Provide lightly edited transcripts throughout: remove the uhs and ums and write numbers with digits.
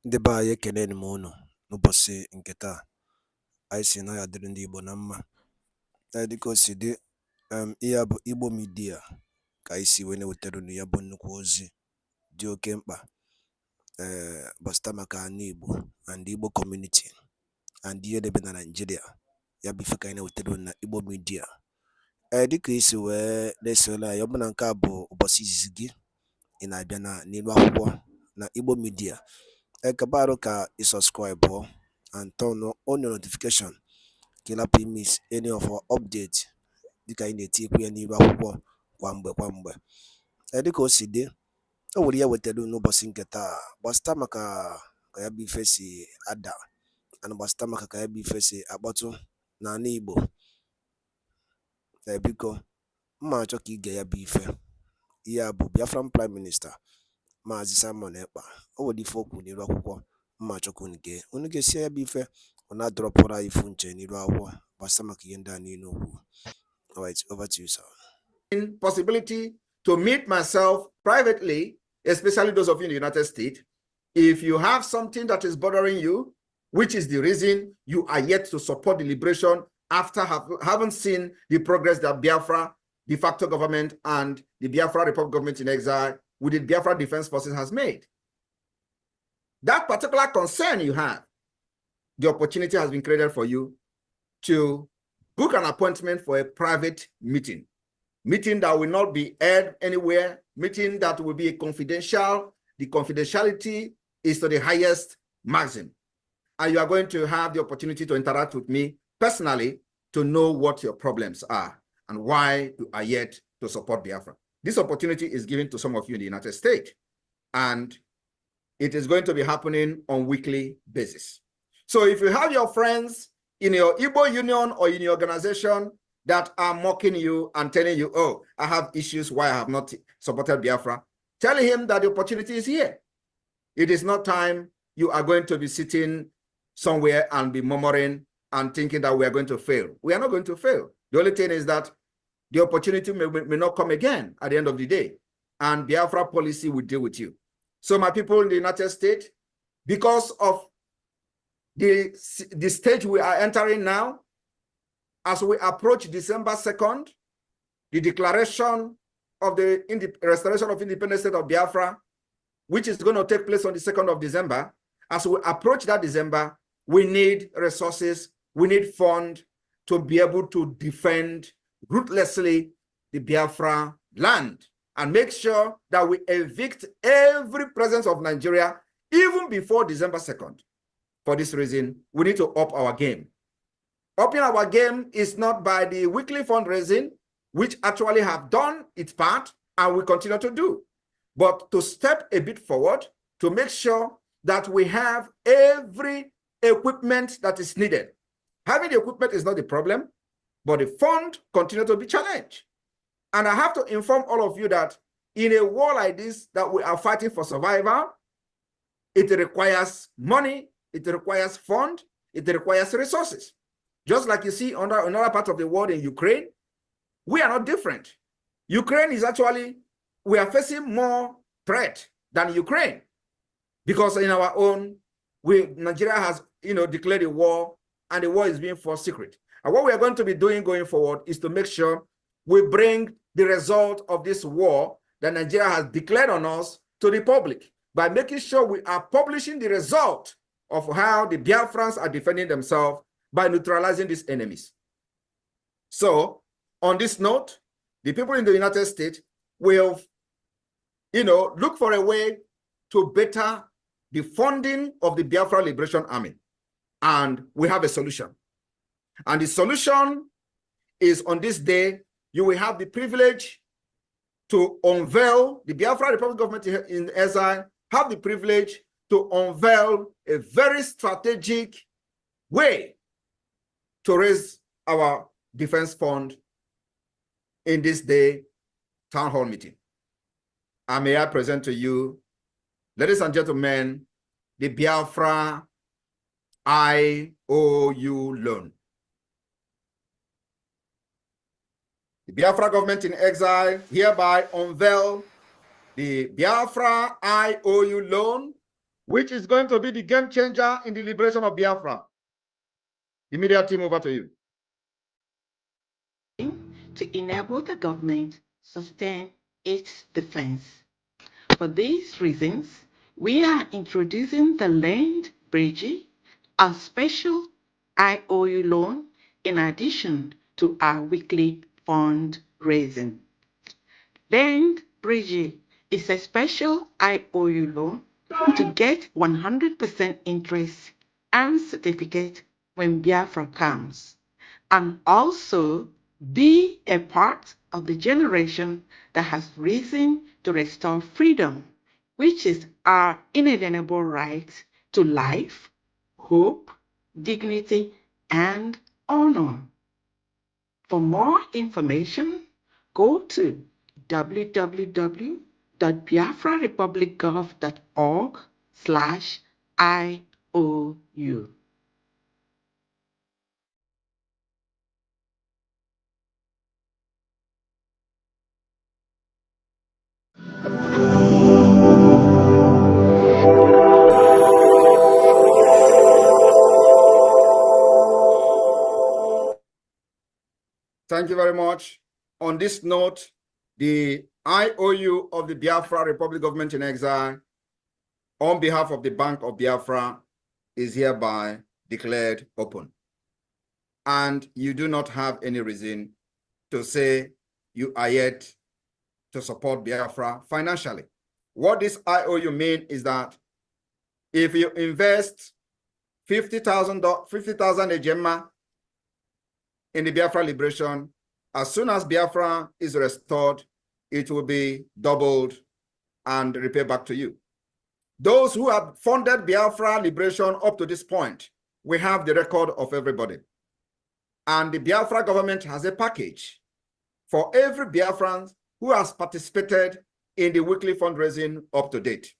Ndị be anyị ekeneni m unu n'ụbọchị nke taa. Anyị sị na ya dịrị ndị Igbo na mma. Dịka o si dị, ihe a bụ Igbo Media ka anyị si wee na-ewetara unu ya bụ nnukwu ozi dị oke mkpa gbasịta maka ana Igbo and Igbo community and ihe debe na Nigeria. Ya bụ ife ka anyị na-ewetara unu na Igbo Media. Dịka isi wee na-esole anyị, ọ bụ na nke a bụ ụbọchị izizi gị ị na-abịa n'ilu akwụkwọ na Igbo Media, kabaru ka subscribe and turn on your notification ka ị lapụ miss any of our update dịka anyị na-etikwu ya n'ilu akwụkwọ kwa mgbe. Dịka o si dị, o nwere ya wetara n'ụbọchị nke taa gbasịta maka ka ya bụ ife si ada and gbasịta maka ka ya bụ ife si akpọtụ n'ala Igbo. Biko mma achọ ka ige ya bụ ife. Ihe a bụ Biafran Prime Minister MAZI Ekpa. O nwere ife okwu n'ilu akwụkwọ mma achọ ka unu ga-esi ya bụ ife ọ na-adọrọpụrụ anyị ifu nche n'ilu akwụkwọ gbasịta maka ihe ndị a niile okwu. Alright, over to you, sir. Possibility to meet myself privately, especially those of you in the United States, if you have something that is bothering you, which is the reason you are yet to support the liberation after having seen the progress that Biafra, de facto government, and the Biafra Republic government in exile with the Biafra Defense Forces has made. That particular concern you have, the opportunity has been created for you to book an appointment for a private meeting that will not be aired anywhere, meeting that will be confidential. The confidentiality is to the highest maximum. And you are going to have the opportunity to interact with me personally to know what your problems are and why you are yet to support Biafra. This opportunity is given to some of you in the United States, and it is going to be happening on weekly basis. So if you have your friends in your Igbo union or in your organization that are mocking you and telling you, oh, I have issues why I have not supported Biafra, tell him that the opportunity is here. It is not time you are going to be sitting somewhere and be murmuring and thinking that we are going to fail. We are not going to fail. The only thing is that the opportunity may not come again at the end of the day, and Biafra policy will deal with you. So my people in the United States, because of the stage we are entering now, as we approach December 2nd, the declaration of the restoration of independent state of Biafra, which is going to take place on the 2nd of December, as we approach that December, we need resources, we need funds to be able to defend ruthlessly the Biafra land and make sure that we evict every presence of Nigeria even before December 2nd. For this reason, we need to up our game. Upping our game is not by the weekly fundraising, which actually have done its part and we continue to do, but to step a bit forward to make sure that we have every equipment that is needed. Having the equipment is not the problem, but the fund continue to be challenged. And I have to inform all of you that in a war like this that we are fighting for survival, it requires money, it requires fund, it requires resources. Just like you see on another part of the world in Ukraine, we are not different. Ukraine is actually, we are facing more threat than Ukraine because in our own, Nigeria has declared a war and the war is being fought secret. And what we are going to be doing going forward is to make sure we bring the result of this war that Nigeria has declared on us to the public by making sure we are publishing the result of how the Biafrans are defending themselves by neutralizing these enemies. So on this note, the people in the United States will, look for a way to better the funding of the Biafra Liberation Army. And we have a solution. And the solution is on this day, you will have the privilege to unveil, the Biafra Republic government in exile, have the privilege to unveil a very strategic way to raise our defense fund in this day town hall meeting. And may I present to you, ladies and gentlemen, the Biafra IOU loan. The Biafra government in exile hereby unveil the Biafra IOU loan which is going to be the game changer in the liberation of Biafra. The media team, over to you. To enable the government sustain its defense. For these reasons, we are introducing the Land Bridge, a special IOU loan in addition to our weekly fundraising. Land Bridge is a special IOU loan to get 100% interest and certificate when Biafra comes, and also be a part of the generation that has risen to restore freedom, which is our inalienable right to life, hope, dignity, and honor. For more information, go to www.biafrarepublicgov.org/IOU. Thank you very much. On this note, the IOU of the Biafra Republic Government in Exile, on behalf of the Bank of Biafra, is hereby declared open. And you do not have any reason to say you are yet to support Biafra financially. What this IOU means is that if you invest 50,000 Ejema in the Biafra liberation, as soon as Biafra is restored, it will be doubled and repaid back to you. Those who have funded Biafra liberation up to this point, we have the record of everybody. And the Biafra government has a package for every Biafran who has participated in the weekly fundraising up to date.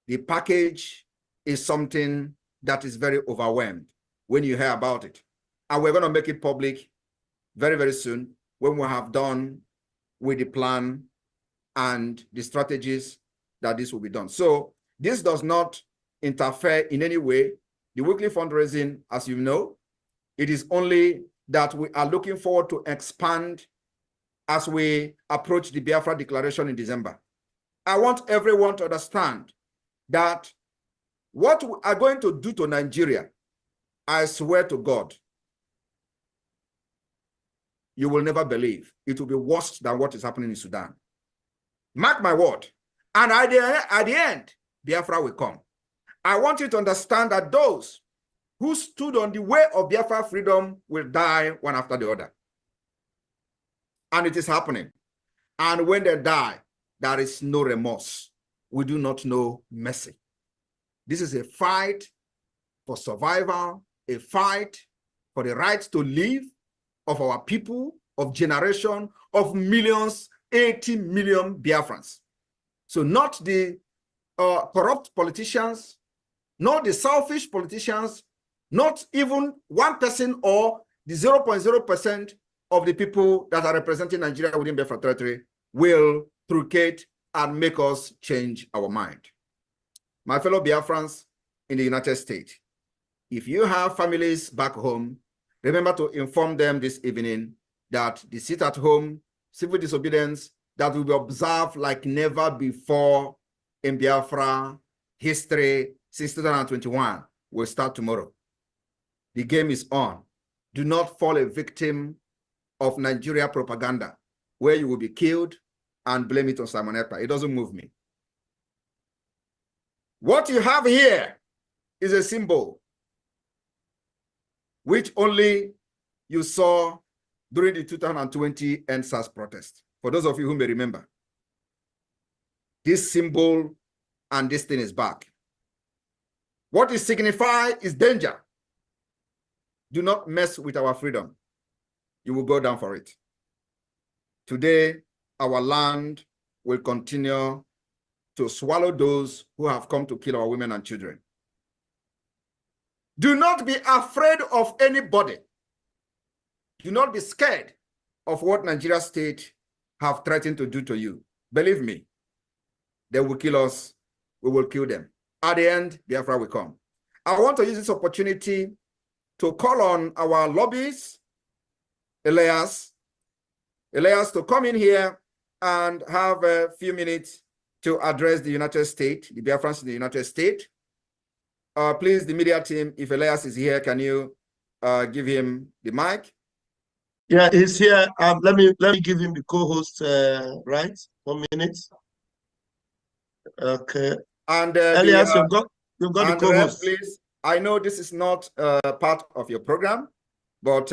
The package is something that is very overwhelmed when you hear about it. And we're going to make it public very, very soon when we have done with the plan and the strategies that this will be done. So this does not interfere in any way. The weekly fundraising, as you know, it is only that we are looking forward to expand as we approach the Biafra Declaration in December. I want everyone to understand that what we are going to do to Nigeria, I swear to God, you will never believe. It will be worse than what is happening in Sudan. Mark my word. And at the end, Biafra will come. I want you to understand that those who stood on the way of Biafra freedom will die one after the other. And it is happening. And when they die, there is no remorse. We do not know mercy. This is a fight for survival, a fight for the right to live of our people, of generation, of millions, 80 million Biafrans. So not the corrupt politicians, not the selfish politicians, not even one person or the 0.0% of the people that are representing Nigeria within Biafra territory will truncate and make us change our mind. My fellow Biafrans in the United States, if you have families back home, remember to inform them this evening that the sit-at-home civil disobedience that will be observed like never before in Biafra history since 2021 will start tomorrow. The game is on. Do not fall a victim of Nigeria propaganda where you will be killed and blame it on Simon Ekpa. It doesn't move me. What you have here is a symbol which only you saw during the 2020 NSAS protest. For those of you who may remember, this symbol and this thing is back. What it signifies is danger. Do not mess with our freedom. You will go down for it. Today, our land will continue to swallow those who have come to kill our women and children. Do not be afraid of anybody. Do not be scared of what Nigeria state have threatened to do to you. Believe me, they will kill us. We will kill them. At the end, Biafra will come. I want to use this opportunity to call on our lobbyists, Elias, to come in here and have a few minutes to address the United States, the Biafrans in the United States. Please, the media team, if Elias is here, can you give him the mic? Yeah, he's here. Let me give him the co-host. Right, 1 minute. Okay. And Elias, you've got the co-host. Please. I know this is not part of your program, but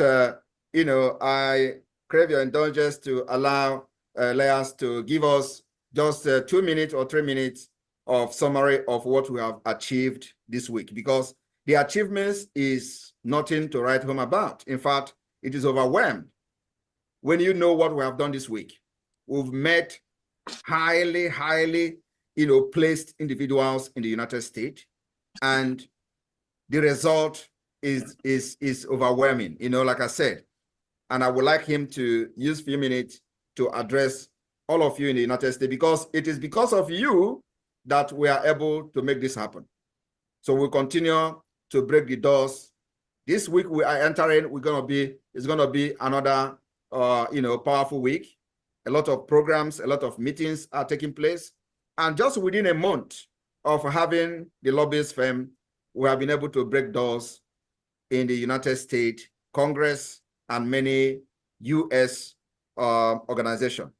you know, I crave your indulgence to allow Elias to give us just 2 minutes or 3 minutes of summary of what we have achieved this week, because the achievements is nothing to write home about. In fact, it is overwhelmed when you know what we have done this week. We've met highly, you know, placed individuals in the United States, and the result is overwhelming, you know, like I said. And I would like him to use a few minutes to address all of you in the United States, because it is because of you that we are able to make this happen. So we'll continue to break the doors. This week we are entering, it's gonna be another you know, powerful week. A lot of programs, a lot of meetings are taking place. And just within a month of having the lobbyist firm, we have been able to break doors in the United States Congress and many US organizations.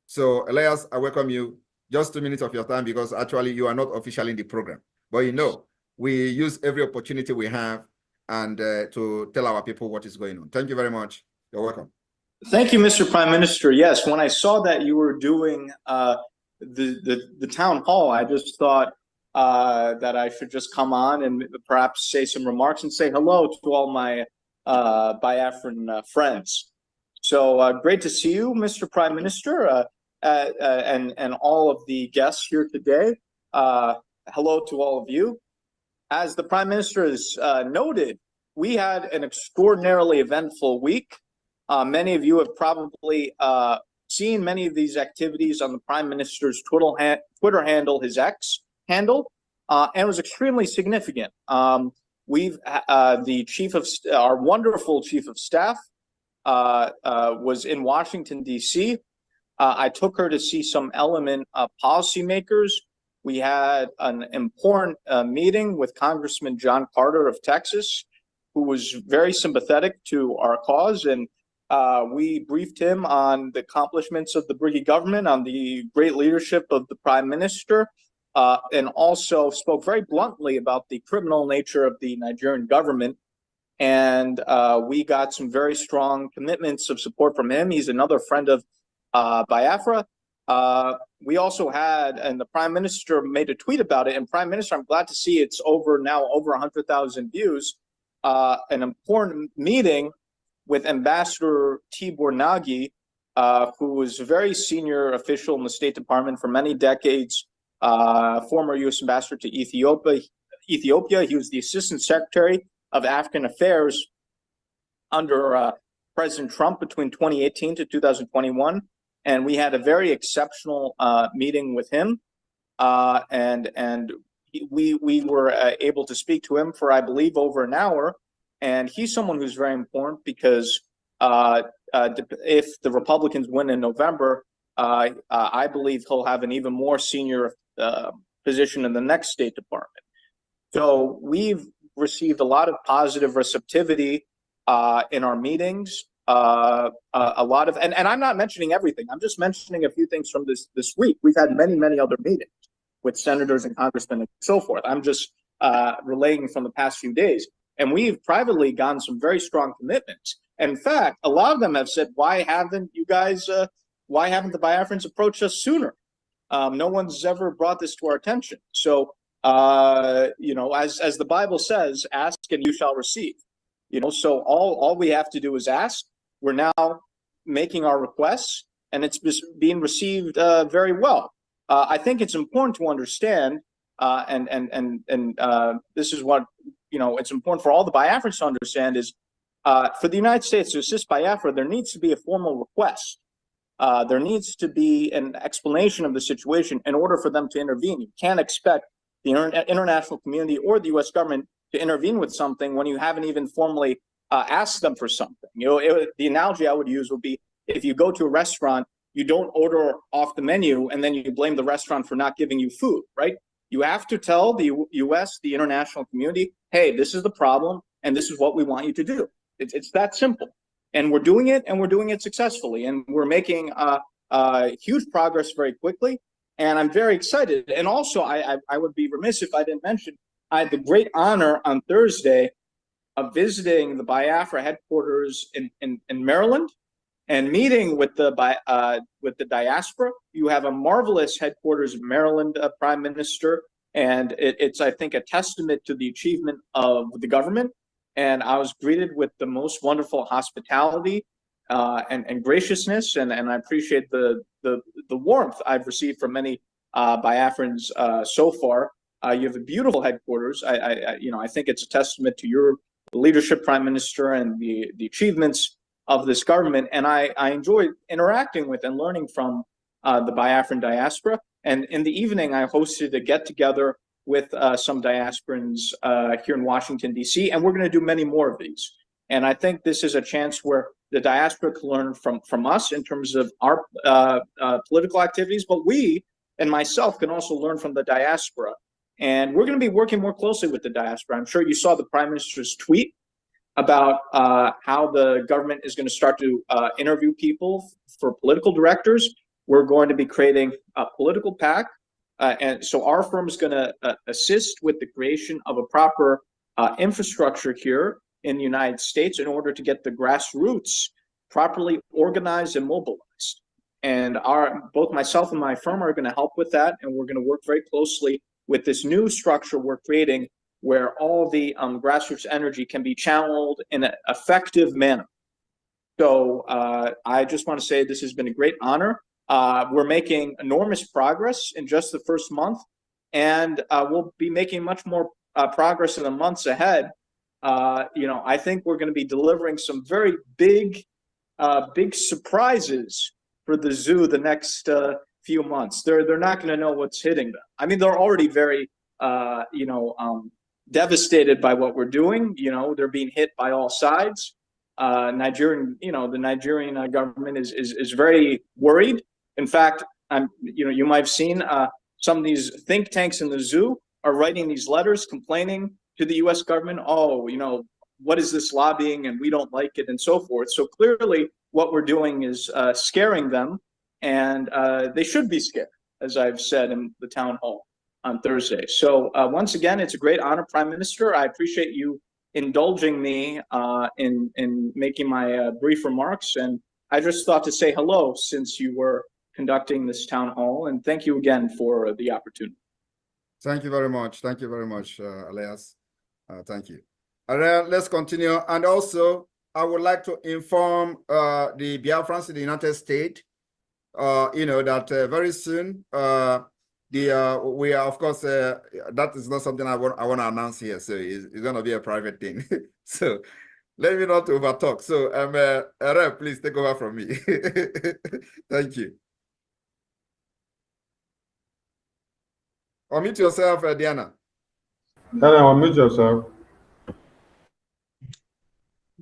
So Elias, I welcome you. Just 2 minutes of your time, because actually you are not officially in the program. But you know, we use every opportunity we have and to tell our people what is going on. Thank you very much. You're welcome. Thank you, Mr. Prime Minister. Yes, when I saw that you were doing the town hall, I just thought that I should just come on and perhaps say some remarks and say hello to all my Biafran friends. So great to see you, Mr. Prime Minister, and all of the guests here today. Hello to all of you. As the Prime Minister has noted, we had an extraordinarily eventful week. Many of you have probably seen many of these activities on the Prime Minister's Twitter handle, his X handle, and it was extremely significant. The chief of our wonderful chief of staff was in Washington, D.C. I took her to see some element policymakers. We had an important meeting with Congressman John Carter of Texas, who was very sympathetic to our cause, and we briefed him on the accomplishments of the Briggy government, on the great leadership of the Prime Minister, and also spoke very bluntly about the criminal nature of the Nigerian government. And we got some very strong commitments of support from him. He's another friend of Biafra. We also had, and the Prime Minister made a tweet about it, and Prime Minister, I'm glad to see it's now over 100,000 views, an important meeting with Ambassador Tibor Nagy, who was a very senior official in the State Department for many decades, former U.S. ambassador to Ethiopia. He was the Assistant Secretary of African Affairs under President Trump between 2018 to 2021. And we had a very exceptional meeting with him. And we were able to speak to him for, I believe, over an hour. And he's someone who's very important because if the Republicans win in November, I believe he'll have an even more senior position in the next State Department. So we've received a lot of positive receptivity in our meetings. A lot of, and I'm not mentioning everything. I'm just mentioning a few things from this week. We've had many other meetings with senators and congressmen and so forth. I'm just relaying from the past few days. And we've privately gotten some very strong commitments. In fact, a lot of them have said, why haven't the Biafrans approached us sooner? No one's ever brought this to our attention. So, you know, as the Bible says, ask and you shall receive. You know, so all we have to do is ask. We're now making our requests, and it's being received very well. I think it's important to understand, and this is what, you know, it's important for all the Biafrans to understand is for the United States to assist Biafra, there needs to be a formal request. There needs to be an explanation of the situation in order for them to intervene. You can't expect the international community or the U.S. government to intervene with something when you haven't even formally asked them for something. You know, the analogy I would use would be if you go to a restaurant, you don't order off the menu and then you blame the restaurant for not giving you food, right? You have to tell the U.S., the international community, hey, this is the problem and this is what we want you to do. It's that simple. And we're doing it, and we're doing it successfully. And we're making huge progress very quickly. And I'm very excited. And also, I would be remiss if I didn't mention, I had the great honor on Thursday of visiting the Biafra headquarters in Maryland and meeting with the diaspora. You have a marvelous headquarters in Maryland, Prime Minister, and it's, I think, a testament to the achievement of the government. And I was greeted with the most wonderful hospitality and graciousness, and I appreciate the warmth I've received from many Biafrans so far. You have a beautiful headquarters. I think it's a testament to your leadership, Prime Minister, and the achievements of this government. And I enjoy interacting with and learning from the Biafran diaspora. And in the evening, I hosted a get-together with some diasporans here in Washington, D.C., and we're going to do many more of these. And I think this is a chance where the diaspora can learn from us in terms of our political activities, but we and myself can also learn from the diaspora. And we're going to be working more closely with the diaspora. I'm sure you saw the Prime Minister's tweet about how the government is going to start to interview people for political directors. We're going to be creating a political PAC. And so our firm is going to assist with the creation of a proper infrastructure here in the United States in order to get the grassroots properly organized and mobilized. And both myself and my firm are going to help with that. And we're going to work very closely with this new structure we're creating where all the grassroots energy can be channeled in an effective manner. So I just want to say this has been a great honor. We're making enormous progress in just the first month, and we'll be making much more progress in the months ahead. I think we're going to be delivering some very big surprises for the zoo the next few months. They're not going to know what's hitting them. I mean, they're already very, devastated by what we're doing. They're being hit by all sides. The Nigerian government is very worried. In fact, you might have seen some of these think tanks in the zoo are writing these letters complaining to the U.S. government, what is this lobbying and we don't like it and so forth. So clearly what we're doing is scaring them, and they should be scared, as I've said in the town hall on Thursday. So once again, it's a great honor, Prime Minister. I appreciate you indulging me in making my brief remarks. And I just thought to say hello since you were conducting this town hall, and thank you again for the opportunity. Thank you very much. Thank you very much, Elias. Thank you. Let's continue. And also, I would like to inform the Biafrans in the United States, that very soon, we are, of course, that is not something I want to announce here. So it's going to be a private thing. So let me not overtalk. So, Rep, please take over from me. Thank you. Unmute yourself, Diana. Diana, unmute yourself.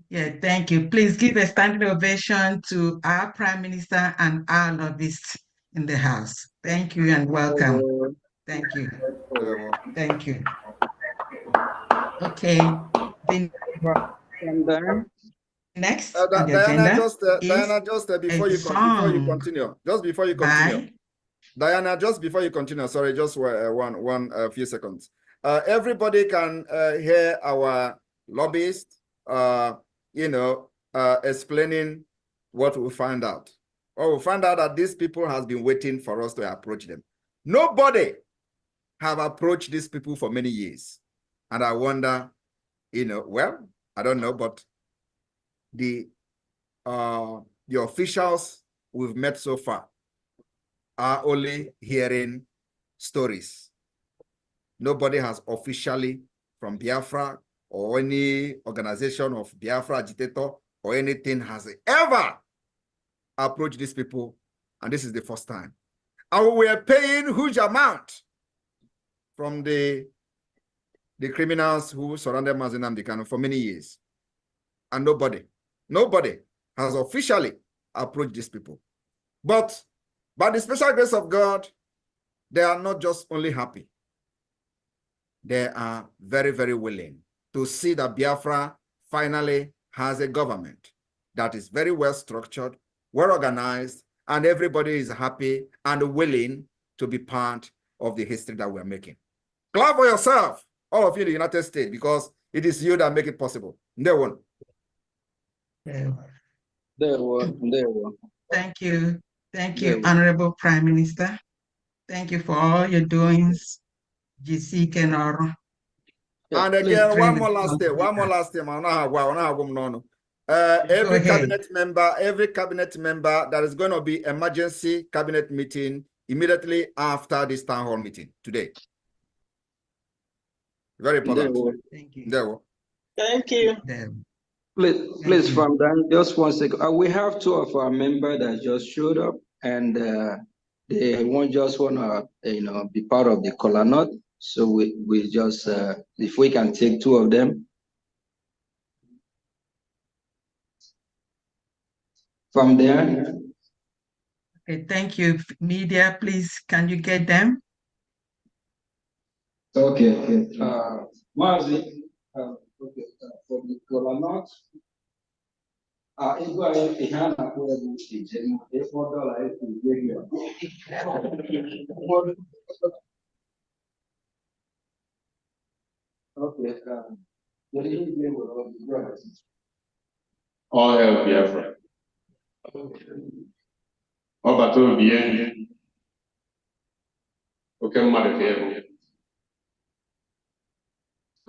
Yeah, thank you. Please give a standing ovation to our Prime Minister and our lobbyists in the House. Thank you and welcome. Thank you. Thank you. Okay. The next on the agenda Diana, just before you continue, Diana, just before you continue, sorry, just one few seconds. Everybody can hear our lobbyist, explaining what we find out. Well, we find out that these people has been waiting for us to approach them. Nobody have approached these people for many years. And I wonder, well, I don't know, but the officials we've met so far are only hearing stories. Nobody has officially from Biafra or any organization of Biafra agitator or anything has ever approached these people. And this is the first time. And we are paying huge amount from the criminals who surrounded MAZI Nnamdi Kanu for many years. And nobody has officially approached these people. But by the special grace of God, they are not just only happy. They are very, very willing to see that Biafra finally has a government that is very well structured, well organized, and everybody is happy and willing to be part of the history that we're making. Clap for yourself, all of you in the United States, because it is you that make it possible. No one. Thank you. Thank you, Honorable Prime Minister. Thank you for all your doings. GC Kenoro. And again, one more last thing. Every cabinet member, there is going to be emergency cabinet meeting immediately after this town hall meeting today. Very important. Thank you. Thank you. Please, from that, just 1 second. We have 2 of our members that just showed up, and they just want to, be part of the kola nut. So we just, if we can take 2 of them. From there. Okay, thank you. Media, please, can you get them? Okay. MAZI, okay, for the kola nut. Okay, All help Biafra. Ọ bata obi ya oke mmadụ ka ịbụ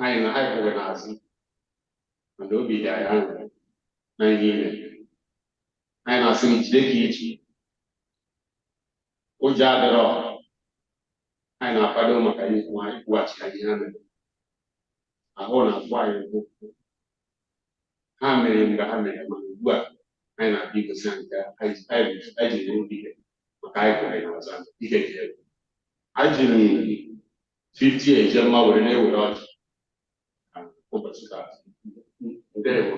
anyị kwụghị n'azụ mana obi dị anyị aṅụrị na ihe ime anyị na-asị gị jide ka iji ụjọ adịrọ anyị na-akwado maka ikwughachi anyị ha mere ahụ na-akpọ anyị ụkwụ ha mere mgbe ha mere mana ugbu a anyị na-abịa igosi nke anyị jiri obi ihe maka anyị kwere n'ọzọ ihe dị elu anyị jiri 50 eje mma were na-ewere ọchị ụbọchị taa. Ndewo.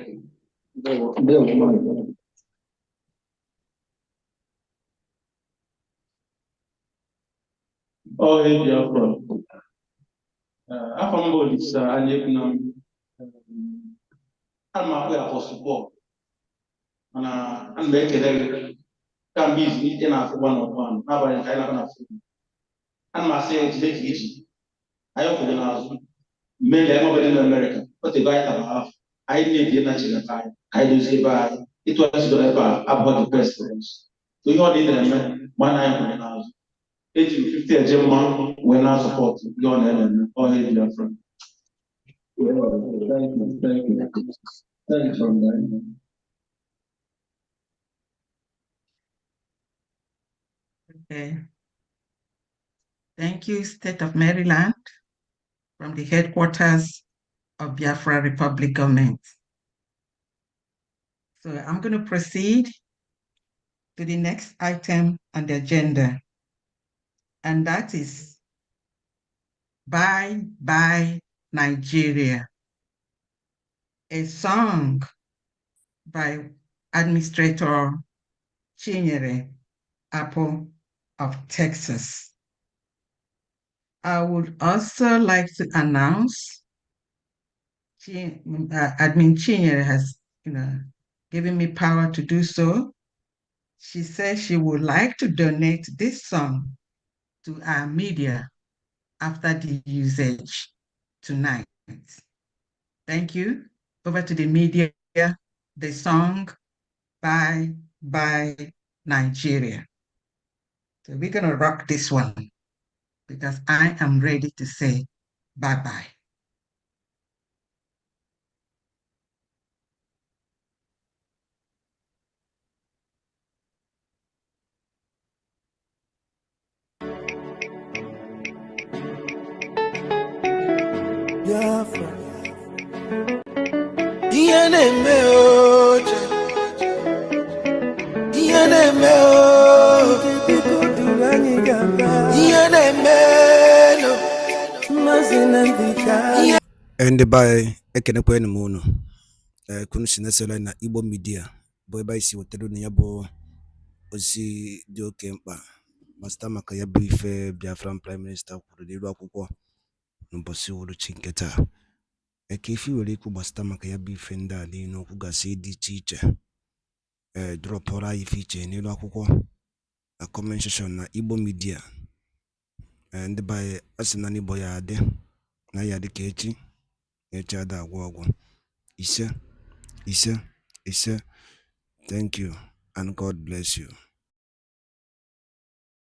Oh, hey, Biafra. After all this, I'm for support. And I'm making it. Can be easy enough for 1-on-1. Nobody can have food. And my saying to take it. I hope for the house. Mainly, I'm over in America. But the guy have I need the natural time. I do say by it was about the president. So you all need them. 1 eye for the house. 50 a gem when I support your name or your friend. Thank you from that. Okay. Thank you, State of Maryland, from the headquarters of Biafra Republic Government. So I'm going to proceed to the next item on the agenda, and that is Bye Bye Nigeria, a song by Administrator Chinyere Apple of Texas. I would also like to announce Admin Chinyere has, given me power to do so. She says she would like to donate this song to our media after the usage tonight. Thank you. Over to the media, the song Bye Bye Nigeria. So we're gonna rock this one because I am ready to say bye-bye. Biafra, DNA oche, DNA o, DNA no, And by ekenekwen mono. Kunu sinesela na Igbo media. Boy by si wotero na yabo osi di oke mkpa. Masta maka ya ife Biafran Prime Minister kwuru n'iru akwụkwọ n'ụbọchị uhuruchi nke taa. Eke ife were ikwu gbasata maka ya ife ndị a niile okwu gasị dị iche iche. Dropụrụ anyị ife iche n'iru akwụkwọ na comment section na Igbo media. Ndị by asị na n'Igbo ya adị na ya dị ka echi ada agwọ ọgwụ. Ise. Thank you and God bless you.